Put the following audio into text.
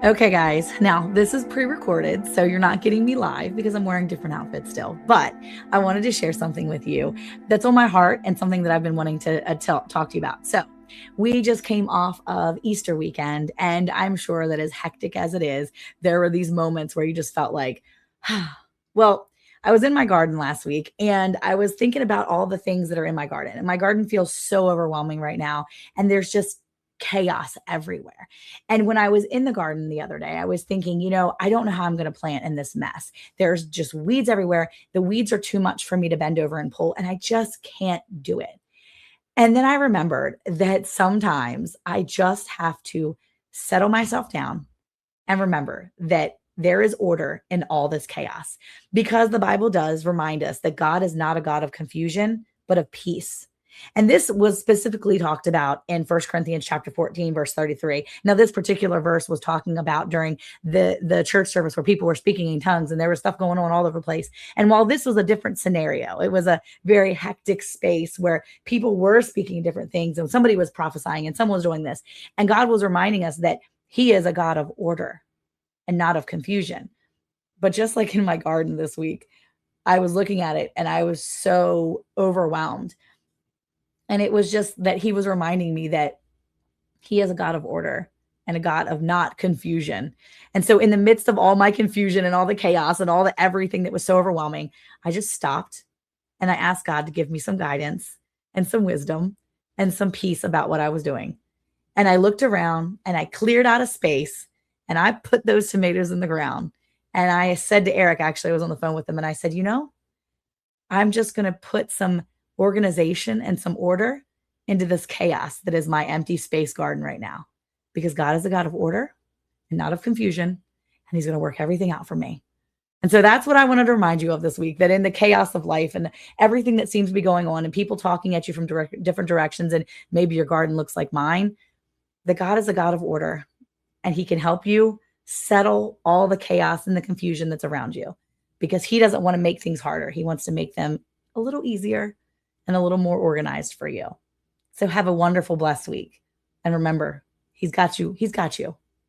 Okay, guys, now this is pre-recorded, so you're not getting me live because I'm wearing different outfits still. But I wanted to share something with you that's on my heart and something that I've been wanting to talk to you about. So we just came off of Easter weekend, and I'm sure that as hectic as it is, there were these moments where you just felt like, well, I was in my garden last week and I was thinking about all the things that are in my garden. And my garden feels so overwhelming right now. And there's just chaos everywhere. And when I was in the garden the other day, I was thinking, I don't know how I'm going to plant in this mess. There's just weeds everywhere. The weeds are too much for me to bend over and pull, and I just can't do it. And then I remembered that sometimes I just have to settle myself down and remember that there is order in all this chaos, because the Bible does remind us that God is not a God of confusion, but of peace. And this was specifically talked about in 1 Corinthians chapter 14, verse 33. Now, this particular verse was talking about during the church service where people were speaking in tongues and there was stuff going on all over the place. And while this was a different scenario, it was a very hectic space where people were speaking different things and somebody was prophesying and someone was doing this. And God was reminding us that he is a God of order and not of confusion. But just like in my garden this week, I was looking at it and I was so overwhelmed. And it was just that he was reminding me that he is a God of order and a God of not confusion. And so in the midst of all my confusion and all the chaos and all the everything that was so overwhelming, I just stopped and I asked God to give me some guidance and some wisdom and some peace about what I was doing. And I looked around and I cleared out a space and I put those tomatoes in the ground. And I said to Eric, actually, I was on the phone with him, and I said, I'm just going to put some organization and some order into this chaos that is my empty space garden right now, because God is a God of order and not of confusion, and he's going to work everything out for me. And so that's what I wanted to remind you of this week, that in the chaos of life and everything that seems to be going on and people talking at you from different directions, and maybe your garden looks like mine, that God is a God of order and he can help you settle all the chaos and the confusion that's around you, because he doesn't want to make things harder. He wants to make them a little easier and a little more organized for you. So have a wonderful, blessed week. And remember, he's got you. He's got you.